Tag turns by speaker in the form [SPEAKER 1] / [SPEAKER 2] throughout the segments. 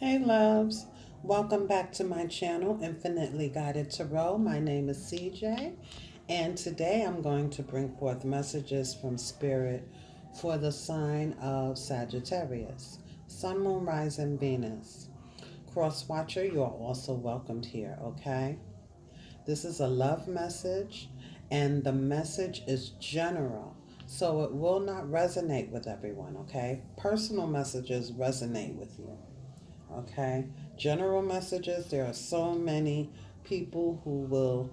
[SPEAKER 1] Hey loves, welcome back to my channel, Infinitely Guided Tarot. My name is CJ, and today I'm going to bring forth messages from Spirit for the sign of Sagittarius, Sun, Moon, Rising, Venus. Cross Watcher, you are also welcomed here, okay? This is a love message, and the message is general, so it will not resonate with everyone, okay? Personal messages resonate with you. Okay, general messages, there are so many people who will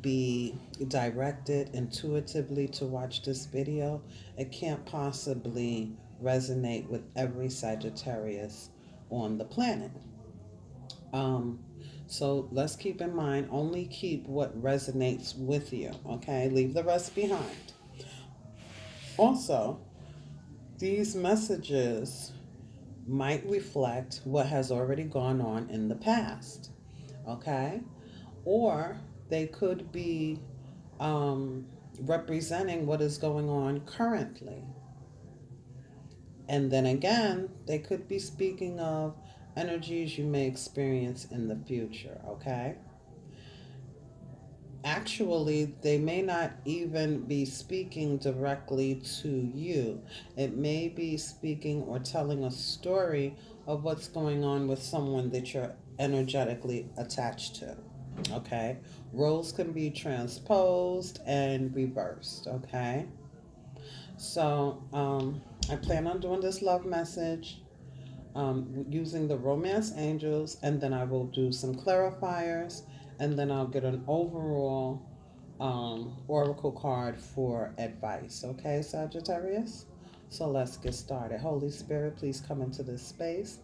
[SPEAKER 1] be directed intuitively to watch this video. It can't possibly resonate with every Sagittarius on the planet. um so let's keep in mind, only keep what resonates with you, okay? Leave the rest behind. Also, these messages might reflect what has already gone on in the past, okay? Or they could be representing what is going on currently. And then again, they could be speaking of energies you may experience in the future, okay? Actually, they may not even be speaking directly to you. It may be speaking or telling a story of what's going on with someone that you're energetically attached to. Okay? Roles can be transposed and reversed. Okay? So, I plan on doing this love message using the romance angels, and then I will do some clarifiers, and then I'll get an overall oracle card for advice. Okay, Sagittarius? So let's get started. Holy Spirit, please come into this space.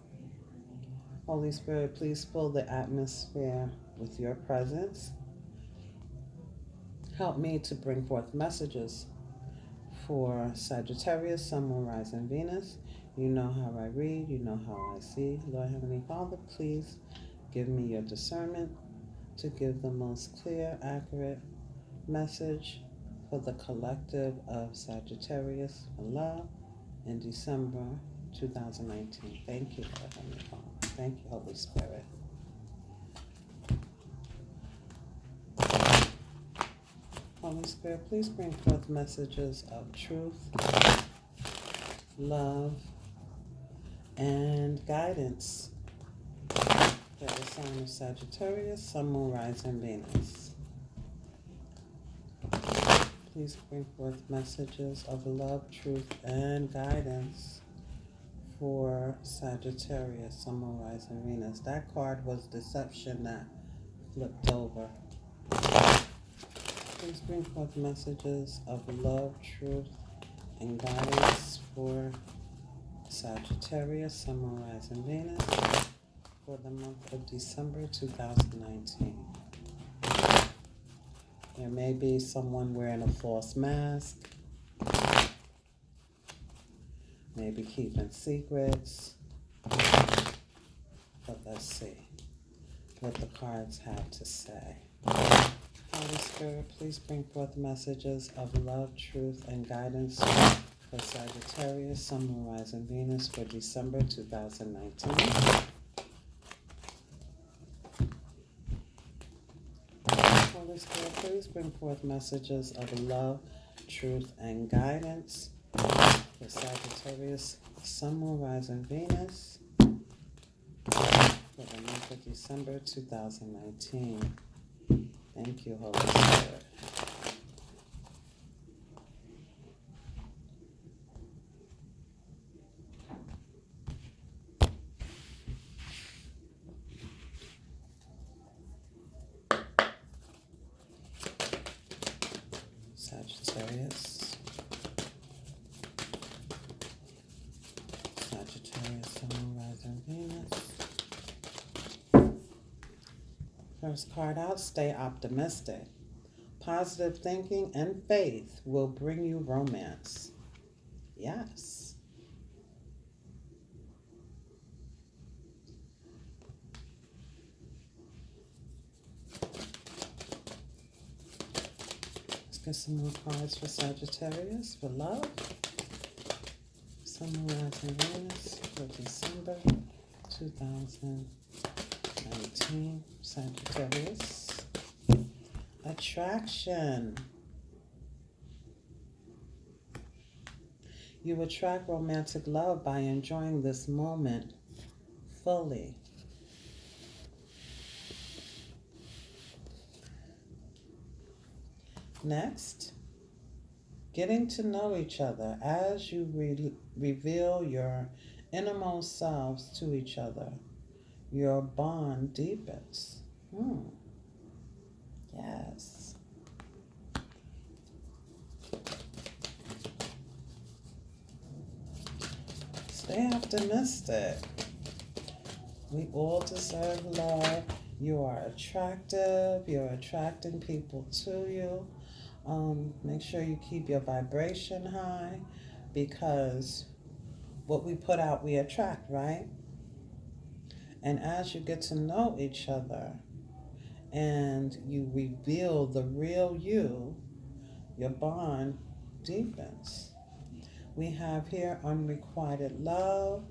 [SPEAKER 1] Holy Spirit, please fill the atmosphere with your presence. Help me to bring forth messages for Sagittarius, Sun, Moon, Rising, Venus. You know how I read, you know how I see. Lord Heavenly Father, please give me your discernment to give the most clear, accurate message for the collective of Sagittarius for love in December 2019. Thank you, Lord Heavenly Father. Thank you, Holy Spirit. Holy Spirit, please bring forth messages of truth, love, and guidance for the sign of Sagittarius, Sun, Moon, Rising, Venus. Please bring forth messages of love, truth, and guidance for Sagittarius, Sun, Moon, Rising, Venus. That card was Deception that flipped over. Please bring forth messages of love, truth, and guidance for Sagittarius, Sun, Moon, Rising, Venus for the month of December 2019. There may be someone wearing a false mask, maybe keeping secrets, but let's see what the cards have to say. Holy Spirit, please bring forth messages of love, truth, and guidance for Sagittarius, Sun, Moon, Rising, Venus for December 2019. Holy Spirit, please bring forth messages of love, truth, and guidance for Sagittarius, Sun, Moon, Rising, Venus for the month of December 2019. Thank you, Holy Spirit. Sagittarius, Sun, Moon, Rising, Venus. First card out, stay optimistic. Positive thinking and faith will bring you romance. Yes. Let's get some more cards for Sagittarius for love. Sun, Moon, Rising, Venus for December 2019, Sagittarius. Attraction. You attract romantic love by enjoying this moment fully. Next, getting to know each other as you reveal your innermost selves to each other. Your bond deepens. Yes. Stay optimistic. We all deserve love. You are attractive. You're attracting people to you. Make sure you keep your vibration high, because what we put out, we attract, right? And as you get to know each other and you reveal the real you, your bond deepens. We have here unrequited love.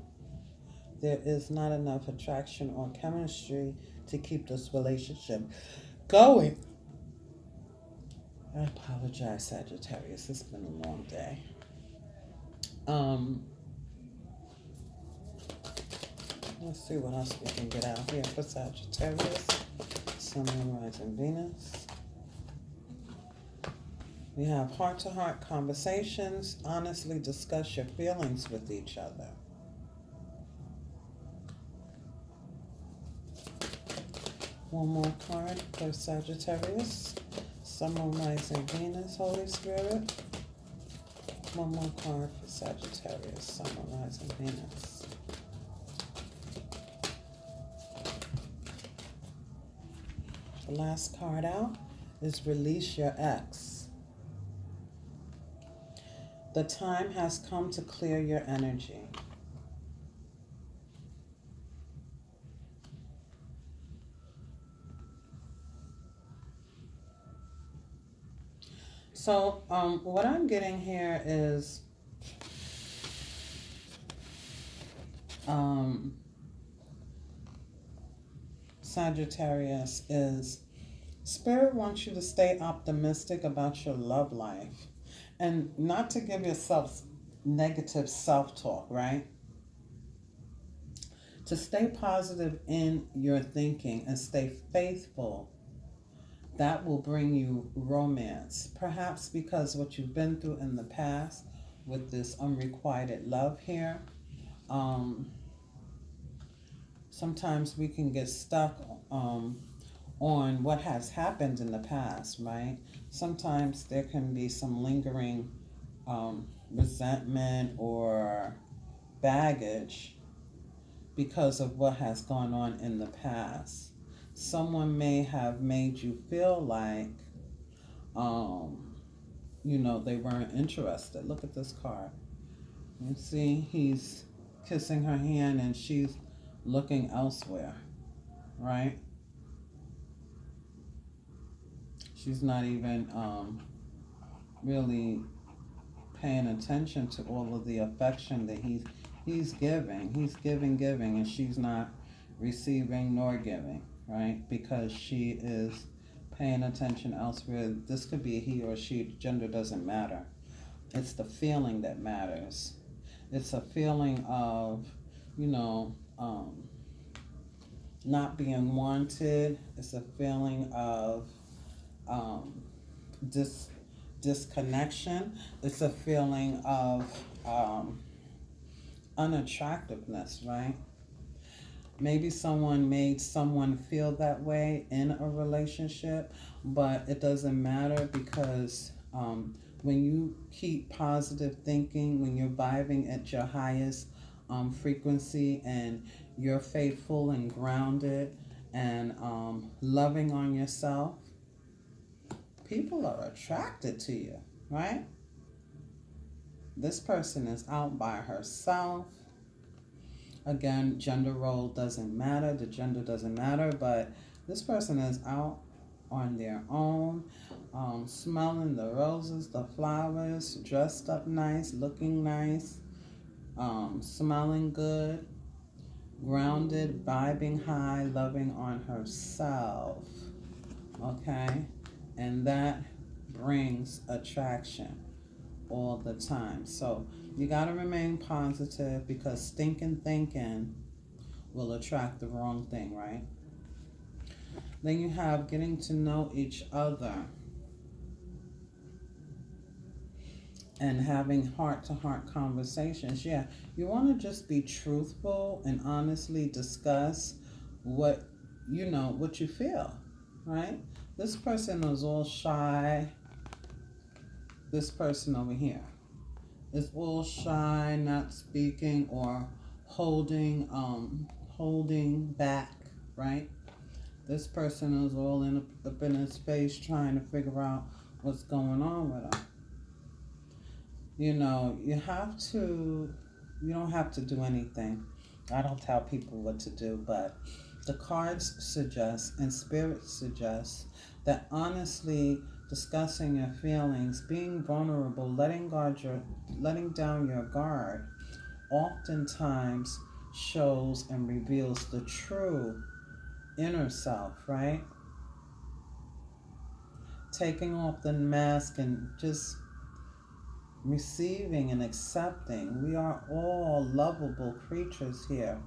[SPEAKER 1] There is not enough attraction or chemistry to keep this relationship going. I apologize, Sagittarius. It's been a long day. Let's see what else we can get out here for Sagittarius. Sun, Moon, Rising, Venus. We have heart-to-heart conversations. Honestly discuss your feelings with each other. One more card for Sagittarius. Sun, Moon, Rising, Venus, Holy Spirit. One more card for Sagittarius, Sun, Moon, Rising, Venus. The last card out is release your ex. The time has come to clear your energy. So what I'm getting here is Sagittarius, is Spirit wants you to stay optimistic about your love life and not to give yourself negative self-talk, right? To stay positive in your thinking and stay faithful. That will bring you romance. Perhaps because what you've been through in the past with this unrequited love here. Sometimes we can get stuck on what has happened in the past, right? Sometimes there can be some lingering resentment or baggage because of what has gone on in the past. Someone may have made you feel like, they weren't interested. Look at this card. You see, he's kissing her hand and she's looking elsewhere, right? She's not even really paying attention to all of the affection that he's giving. He's giving, and she's not receiving nor giving, right? Because she is paying attention elsewhere. This could be a he or she. Gender doesn't matter. It's the feeling that matters. It's a feeling of, not being wanted. It's a feeling of disconnection. It's a feeling of unattractiveness, right? Maybe someone made someone feel that way in a relationship, but it doesn't matter, because when you keep positive thinking, when you're vibing at your highest frequency, and you're faithful and grounded and loving on yourself, people are attracted to you, right? This person is out by herself. Again, gender role doesn't matter. The gender doesn't matter, but this person is out on their own, smelling the roses, the flowers, dressed up nice, looking nice, smelling good. grounded, vibing high, loving on herself. Okay? And that brings attraction all the time. So you got to remain positive, because stinking thinking will attract the wrong thing, right? Then you have getting to know each other and having heart-to-heart conversations. Yeah, you want to just be truthful and honestly discuss what what you feel, right? This person is all shy. This person over here is all shy, not speaking, or holding back, right? This person is all up in his face trying to figure out what's going on with him. You don't have to do anything. I don't tell people what to do, but the cards suggest and spirit suggests that honestly discussing your feelings, being vulnerable, letting down your guard, oftentimes shows and reveals the true inner self, right? Taking off the mask and just receiving and accepting. We are all lovable creatures here.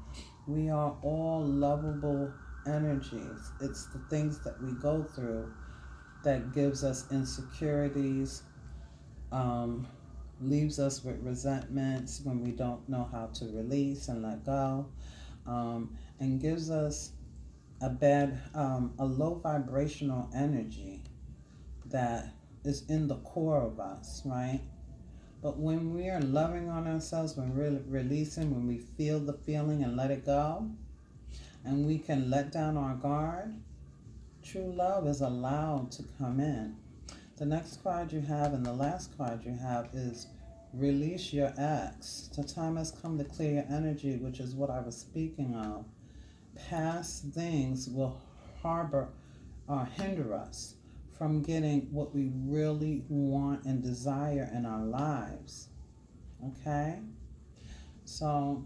[SPEAKER 1] We are all lovable energies. It's the things that we go through that gives us insecurities, leaves us with resentments when we don't know how to release and let go, and gives us a low vibrational energy that is in the core of us, right? But when we are loving on ourselves, when we're releasing, when we feel the feeling and let it go, and we can let down our guard, true love is allowed to come in. The next card you have and the last card you have is release your ex. The time has come to clear your energy, which is what I was speaking of. Past things will harbor or hinder us from getting what we really want and desire in our lives. Okay? So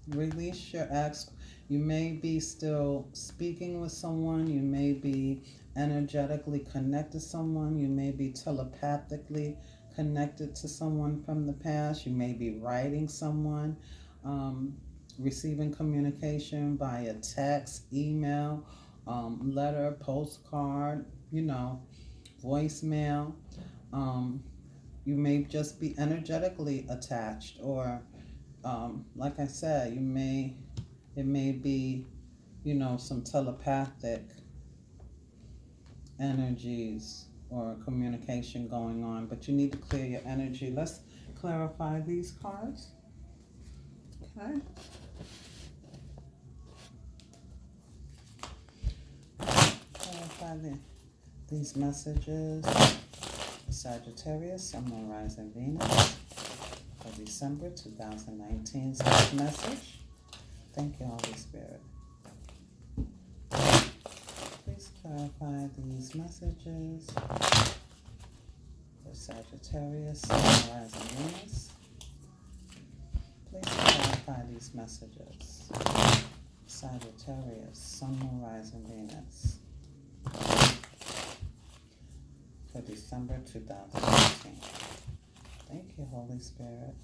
[SPEAKER 1] release your ex. You may be still speaking with someone. You may be energetically connected to someone. You may be telepathically connected to someone from the past. You may be writing someone, receiving communication via text, email, letter, postcard, voicemail. You may just be energetically attached, or like I said, it may be, some telepathic energies or communication going on, but you need to clear your energy. Let's clarify these cards. Okay. Clarify these messages. Sagittarius, Sun, Moon, Rising, Venus for December 2019. Message. Thank you, Holy Spirit. Please clarify these messages for Sagittarius, Sun, Moon, Rising, Venus. Please clarify these messages. Sagittarius, Sun, Moon, Rising, Venus for December 2019. Thank you, Holy Spirit.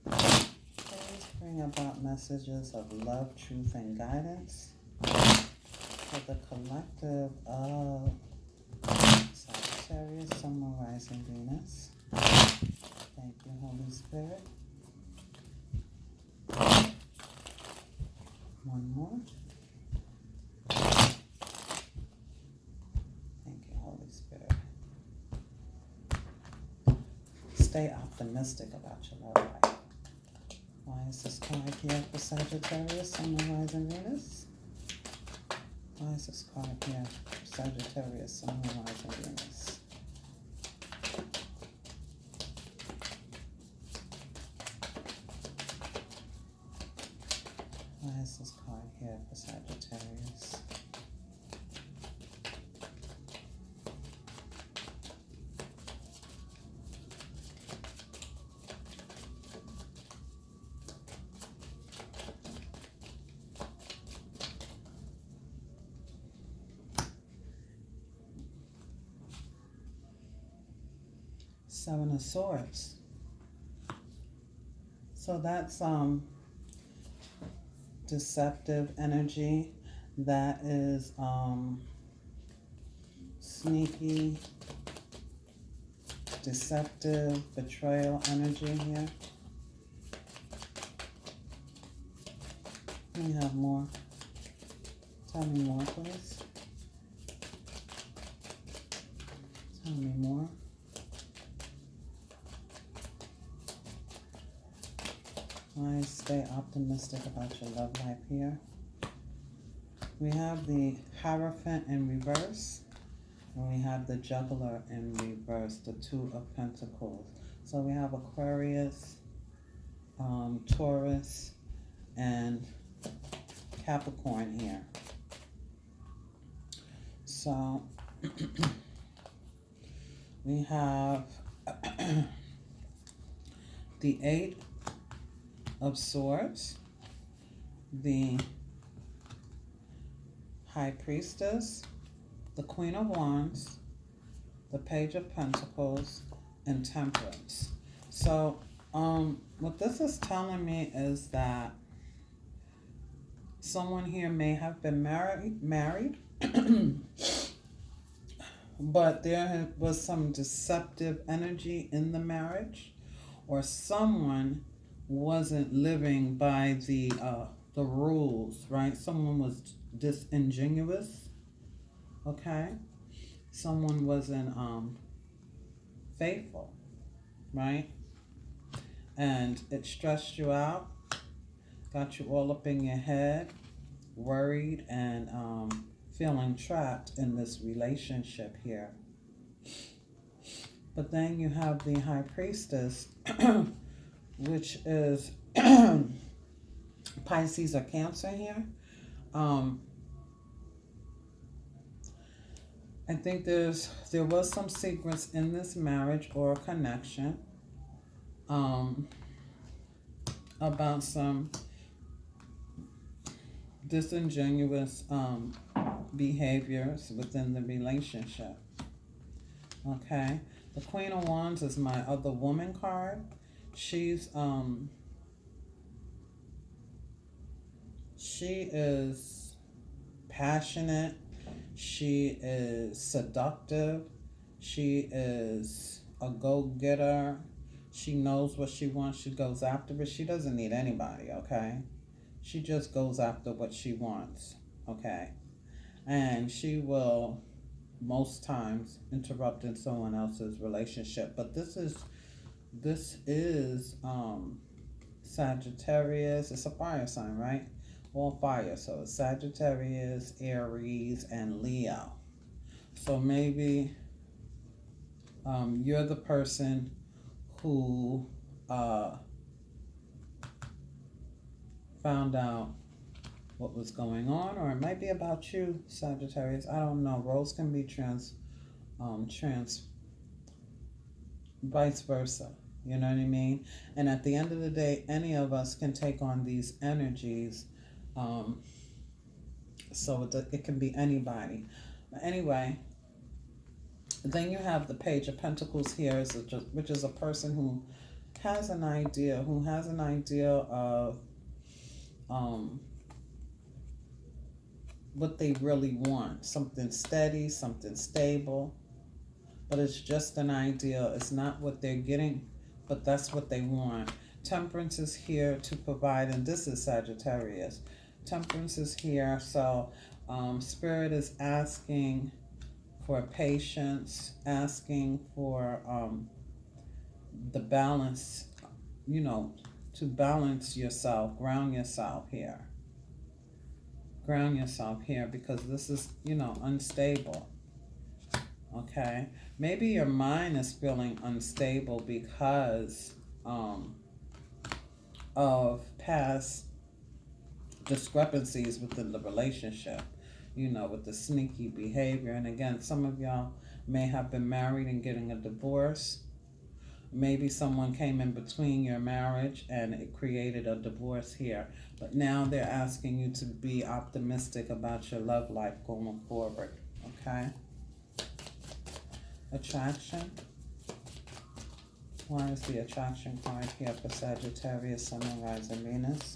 [SPEAKER 1] Please bring about messages of love, truth, and guidance for the collective of Sagittarius, Sun, Moon, Rising, Venus. Thank you, Holy Spirit. One more. Thank you, Holy Spirit. Stay optimistic about your love life. Why is this card here for Sagittarius, Sun, Moon, Rising, Venus? Why is this card here for Sagittarius, Sun, Moon, Rising, Venus? Why is this card here for Sagittarius? Seven of Swords. So that's deceptive energy. That is sneaky, deceptive, betrayal energy here. Let me have more. Tell me more, please. Tell me more. I stay optimistic about your love life here. We have the Hierophant in reverse, and we have the Juggler in reverse, the Two of Pentacles. So we have Aquarius, Taurus, and Capricorn here. So we have the Eight of Swords, the High Priestess, the Queen of Wands, the Page of Pentacles, and Temperance. So what this is telling me is that someone here may have been married, but there was some deceptive energy in the marriage, or someone wasn't living by the rules, right? Someone was disingenuous, okay? Someone wasn't faithful, right? And it stressed you out, got you all up in your head, worried, and feeling trapped in this relationship here. But then you have the High Priestess, which is Pisces or Cancer here. I think there was some secrets in this marriage or connection about some disingenuous behaviors within the relationship. Okay, the Queen of Wands is my other woman card. She is passionate. She is seductive. She is a go-getter. She knows what she wants. She goes after it. She doesn't need anybody, okay? She just goes after what she wants, okay? And she will, most times, interrupt in someone else's relationship. But this is Sagittarius. It's a fire sign, right? All fire. So it's Sagittarius, Aries, and Leo. So maybe you're the person who found out what was going on, or it might be about you, Sagittarius. I don't know. Roles can be vice versa. You know what I mean? And at the end of the day, any of us can take on these energies. So it can be anybody. But anyway, then you have the Page of Pentacles here, which is a person who has an idea of what they really want. Something steady, something stable. But it's just an idea. It's not what they're getting, but that's what they want. Temperance is here to provide, and this is Sagittarius. Temperance is here, so Spirit is asking for patience, asking for the balance, to balance yourself, ground yourself here. Ground yourself here, because this is, unstable. Okay? Maybe your mind is feeling unstable because of past discrepancies within the relationship, with the sneaky behavior. And again, some of y'all may have been married and getting a divorce. Maybe someone came in between your marriage and it created a divorce here. But now they're asking you to be optimistic about your love life going forward. Okay? Attraction. Why is the attraction card here for Sagittarius, Sun, and Rising Venus?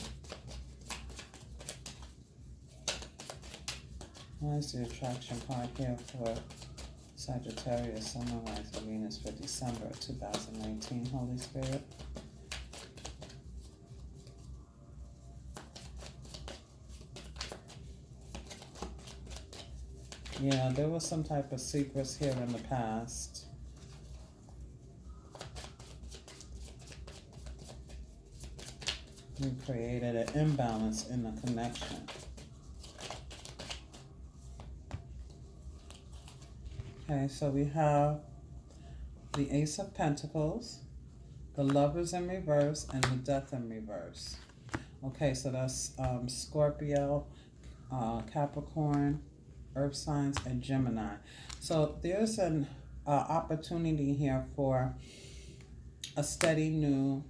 [SPEAKER 1] Why is the attraction card here for Sagittarius, Sun, and Rising Venus for December 2019, Holy Spirit? Yeah, there was some type of secrets here in the past. We created an imbalance in the connection. Okay, so we have the Ace of Pentacles, the Lovers in reverse, and the Death in reverse. Okay, so that's Scorpio, Capricorn, Earth signs, and Gemini. So there's an opportunity here for a steady,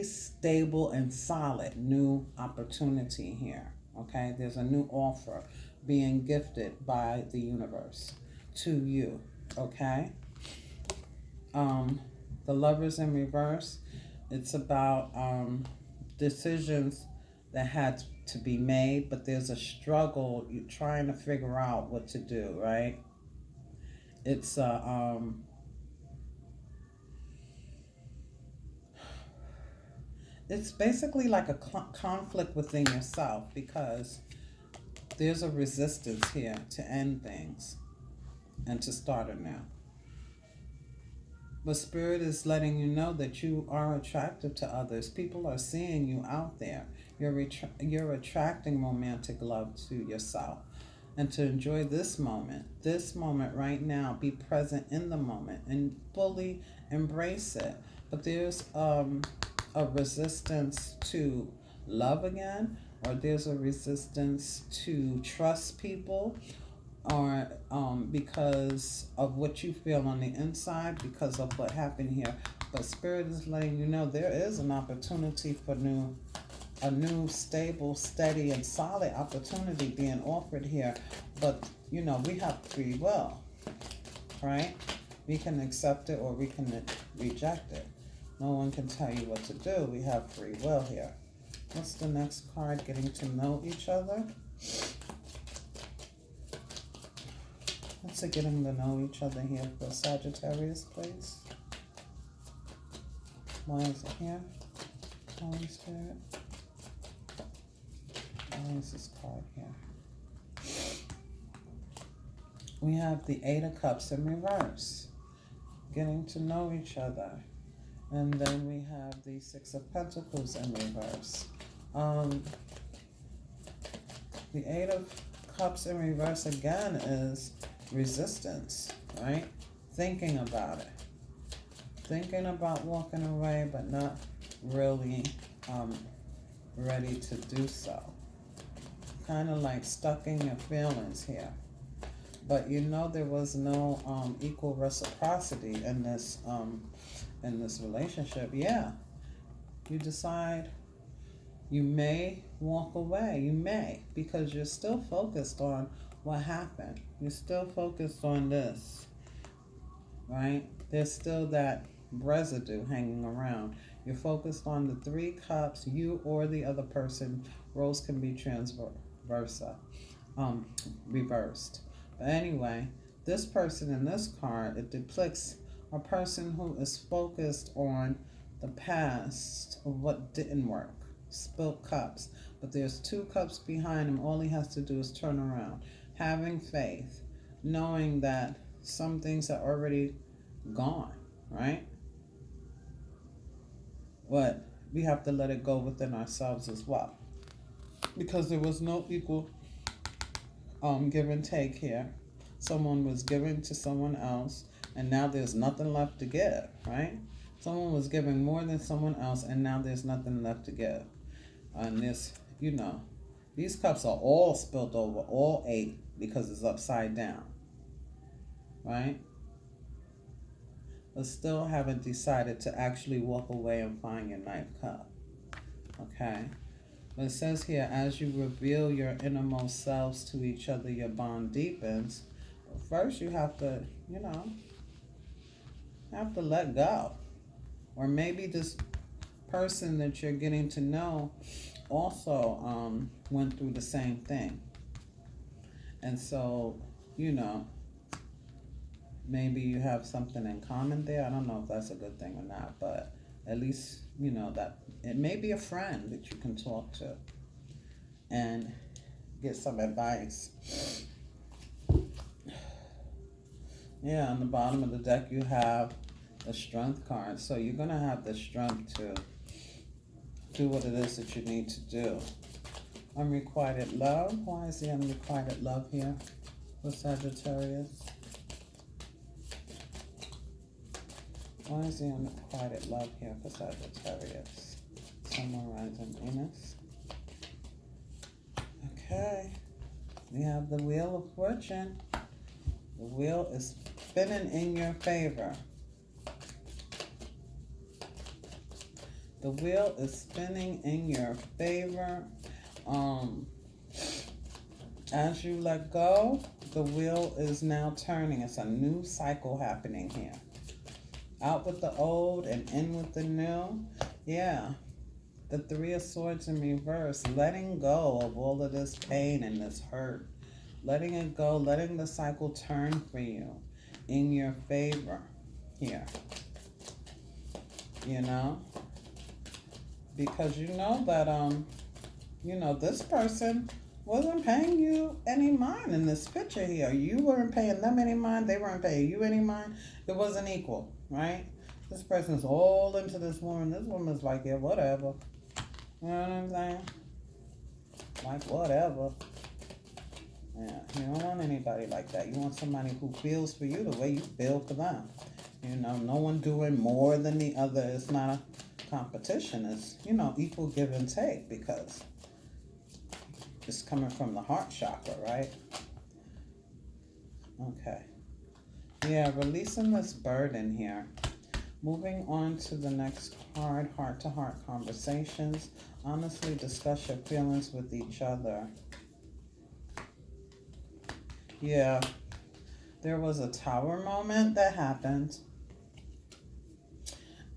[SPEAKER 1] stable, and solid new opportunity here. Okay, there's a new offer being gifted by the universe to you. Okay, the Lovers in reverse, it's about decisions that had to be made, but there's a struggle. You're trying to figure out what to do, right? It's it's basically like a conflict within yourself, because there's a resistance here to end things and to start anew. But Spirit is letting you know that you are attractive to others. People are seeing you out there. You're attracting romantic love to yourself. And to enjoy this moment right now, be present in the moment and fully embrace it. But there's a resistance to love again, or there's a resistance to trust people, or because of what you feel on the inside, because of what happened here. But Spirit is letting you know there is an opportunity for a new, stable, steady, and solid opportunity being offered here. But, we have free will, right? We can accept it or we can reject it. No one can tell you what to do. We have free will here. What's the next card? Getting to know each other. What's it getting to know each other here for Sagittarius, please? Why is it here? Holy Spirit. Why is this card here? We have the Eight of Cups in reverse. Getting to know each other. And then we have the Six of Pentacles in reverse. The Eight of Cups in reverse again is resistance, right? Thinking about it. Thinking about walking away, but not really ready to do so. Kind of like stuck in your feelings here. But there was no equal reciprocity in this relationship. Yeah. You decide you may walk away. You may, because you're still focused on what happened. You're still focused on this, right? There's still that residue hanging around. You're focused on the Three Cups, you or the other person. Roles can be reversed. But anyway, this person in this card, it depicts a person who is focused on the past of what didn't work. Spilt cups. But there's two cups behind him. All he has to do is turn around. Having faith. Knowing that some things are already gone, right? But we have to let it go within ourselves as well. Because there was no equal give and take here. Someone was giving to someone else, and now there's nothing left to give, right? Someone was giving more than someone else, and now there's nothing left to give. And this, these cups are all spilled over, all 8, because it's upside down, right? But still haven't decided to actually walk away and find your 9th cup, okay? But it says here, as you reveal your innermost selves to each other, your bond deepens. First, you have to, have to let go. Or maybe this person that you're getting to know also went through the same thing. And so, you know, maybe you have something in common there. I don't know if that's a good thing or not, but at least, you know, that it may be a friend that you can talk to and get some advice. Yeah, on the bottom of the deck you have the strength card. So you're going to have the strength to do what it is that you need to do. Unrequited love. Why is the unrequited love here for Sagittarius? Why is the unrequited love here for Sagittarius? Sun, rising, Venus. Okay. We have the Wheel of Fortune. The wheel is spinning in your favor. The wheel is spinning in your favor. As you let go, the wheel is now turning. It's a new cycle happening here. Out with the old and in with the new. Yeah. The Three of Swords in reverse. Letting go of all of this pain and this hurt. Letting it go. Letting the cycle turn for you in your favor here. You know? Because you know that, you know, this person wasn't paying you any mind in this picture here. You weren't paying them any mind. They weren't paying you any mind. It wasn't equal, right? This person's all into this woman. This woman's like, yeah, whatever. You know what I'm saying? Like, whatever. Yeah, you don't want anybody like that. You want somebody who feels for you the way you feel for them. You know, no one doing more than the other. It's not a competition. It's, you know, equal give and take because it's coming from the heart chakra, right? Okay. Yeah, releasing this burden here. Moving on to the next card, heart-to-heart conversations. Honestly discuss your feelings with each other. Yeah, there was a tower moment that happened.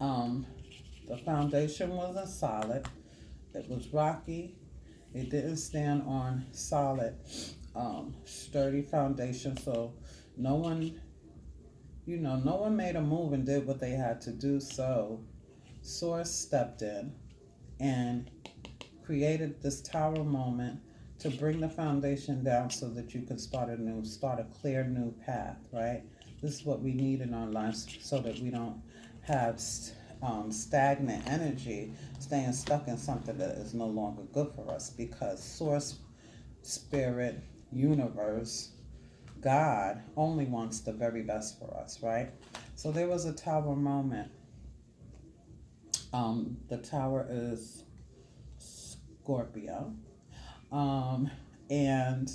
[SPEAKER 1] The foundation wasn't solid. It was rocky. It didn't stand on solid, sturdy foundation. So no one, you know, no one made a move and did what they had to do. So Source stepped in and created this tower moment to bring the foundation down so that you can start a clear new path, right? This is what we need in our lives so that we don't have stagnant energy, staying stuck in something that is no longer good for us, because Source, Spirit, Universe, God only wants the very best for us, right? So there was a tower moment. The tower is Scorpio. And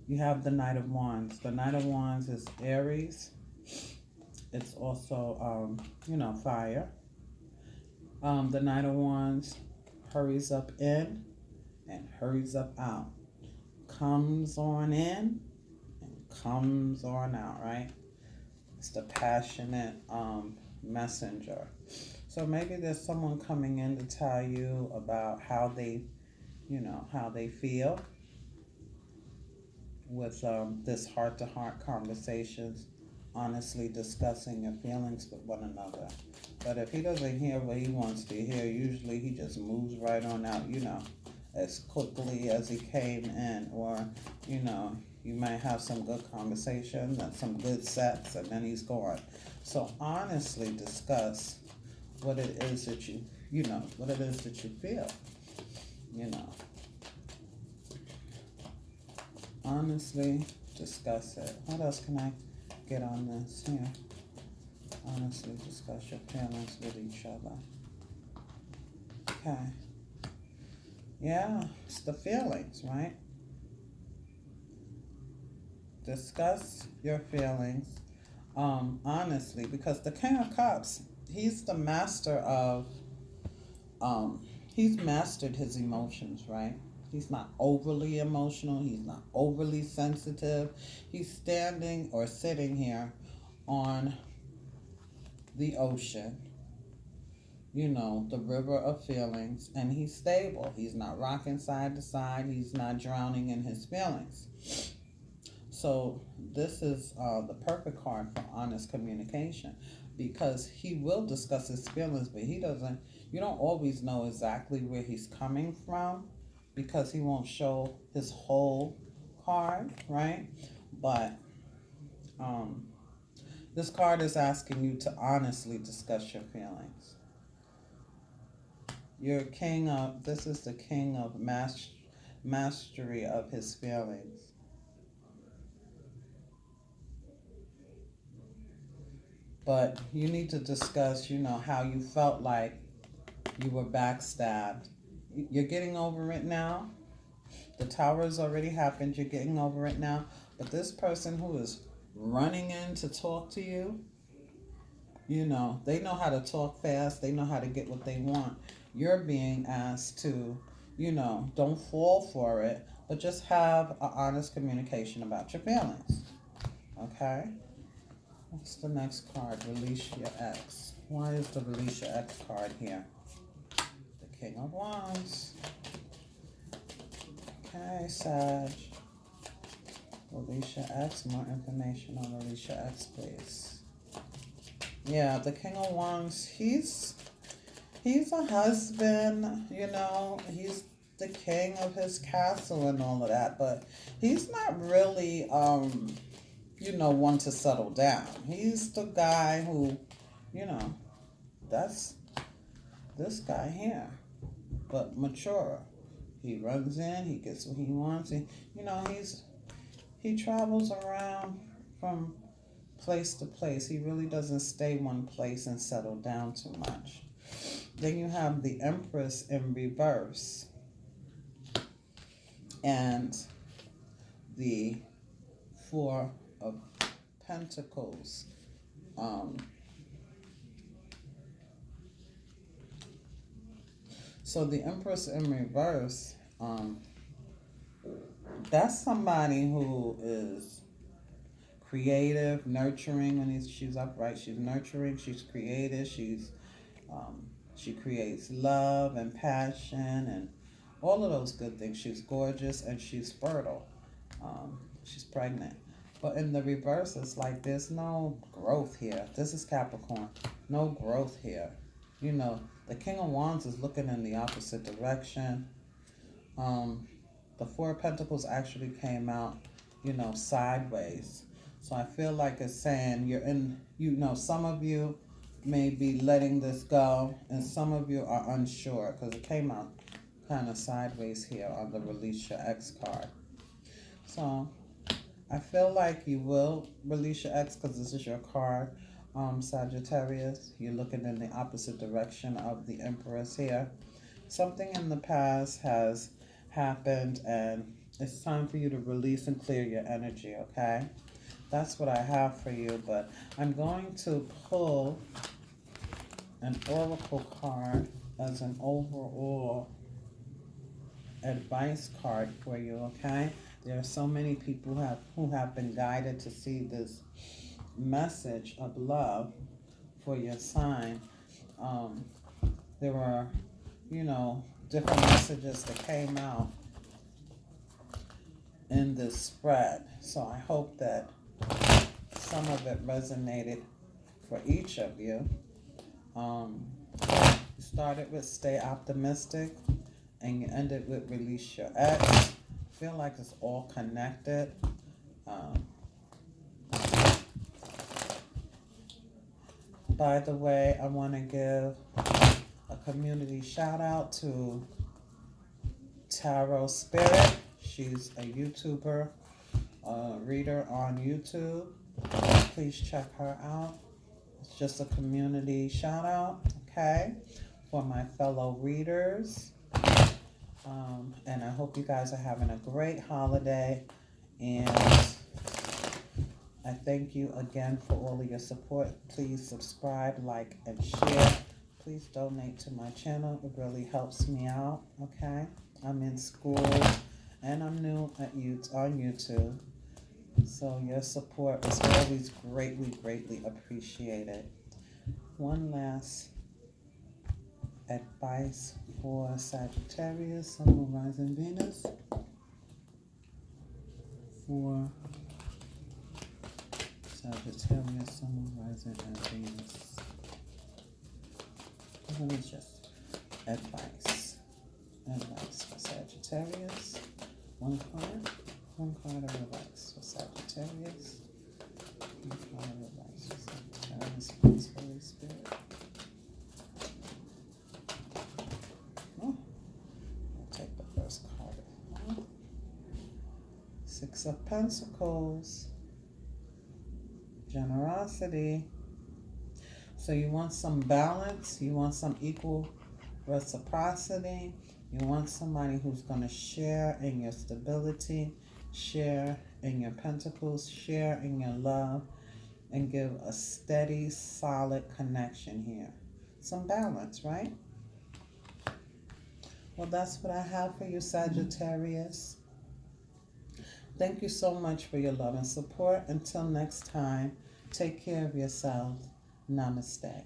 [SPEAKER 1] you have the Knight of Wands. The Knight of Wands is Aries. It's also, you know, fire. The Knight of Wands hurries up in and hurries up out. Comes on in and comes on out, right? It's the passionate messenger. So maybe there's someone coming in to tell you about how they, you know, how they feel with this heart-to-heart conversations, honestly discussing your feelings with one another. But if he doesn't hear what he wants to hear, usually he just moves right on out, you know, as quickly as he came in. Or, you know, you might have some good conversations and some good sex, and then he's gone. So honestly discuss what it is that you know, what it is that you feel, you know. Honestly discuss it. What else can I get on this here? Honestly discuss your feelings with each other. Okay. Yeah, it's the feelings, right? Discuss your feelings, honestly, because the King of Cups, he's the master of, he's mastered his emotions, right? He's not overly emotional. He's not overly sensitive. He's standing or sitting here on the ocean, the river of feelings, and he's stable. He's not rocking side to side. He's not drowning in his feelings. So this is the perfect card for honest communication, because he will discuss his feelings, but you don't always know exactly where he's coming from, because he won't show his whole card, right? But this card is asking you to honestly discuss your feelings. This is the king of mastery of his feelings. But you need to discuss, how you felt like you were backstabbed. You're getting over it now. The tower has already happened. You're getting over it now. But this person who is running in to talk to you, they know how to talk fast. They know how to get what they want. You're being asked to, don't fall for it, but just have an honest communication about your feelings. Okay? What's the next card? Release your ex. Why is the release your ex card here? The King of Wands. Okay, Sag. Release your ex. More information on release your ex, please. Yeah, the King of Wands, he's a husband, he's the king of his castle and all of that, but he's not really, one to settle down. He's the guy who, that's this guy here, but mature. He runs in, he gets what he wants, he travels around from place to place. He really doesn't stay one place and settle down too much. Then you have the Empress in reverse and the Four of Pentacles. So the Empress in reverse, that's somebody who is creative, nurturing. When she's upright, she's nurturing, she's creative, she creates love and passion and all of those good things. She's gorgeous and she's fertile. She's pregnant. But in the reverse, it's like there's no growth here. This is Capricorn. No growth here. The King of Wands is looking in the opposite direction. The Four of Pentacles actually came out, sideways. So I feel like it's saying you're in, some of you may be letting this go, and some of you are unsure, because it came out kind of sideways here on the release your ex card. So I feel like you will release your ex, because this is your card, Sagittarius. You're looking in the opposite direction of the Empress here. Something in the past has happened, and it's time for you to release and clear your energy, okay? That's what I have for you, but I'm going to pull an oracle card as an overall advice card for you, okay? There are so many people who have been guided to see this message of love for your sign. There were, different messages that came out in this spread. So I hope that some of it resonated for each of you. You started with stay optimistic, and you ended with release your ex. I feel like it's all connected. By the way, I want to give a community shout out to Tarot Spirit. She's a YouTuber, reader on YouTube. Please check her out. It's just a community shout out, okay, for my fellow readers. And I hope you guys are having a great holiday. And I thank you again for all of your support. Please subscribe, like, and share. Please donate to my channel. It really helps me out, okay? I'm in school and I'm new on YouTube. So your support is always greatly, greatly appreciated. one last advice for Sagittarius, Sun, Moon, Rising, Venus. For Sagittarius, Sun, Moon, Rising, and Venus. What is just advice? Advice for Sagittarius. One card of advice for Sagittarius. One card of advice for Sagittarius. Please, Holy Spirit. Oh, I'll take the first card. Six of Pentacles. Generosity. So you want some balance. You want some equal reciprocity. You want somebody who's going to share in your stability, share in your pentacles, share in your love, and give a steady, solid connection here. Some balance, right? Well, that's what I have for you, Sagittarius. Thank you so much for your love and support. Until next time, take care of yourself. Namaste.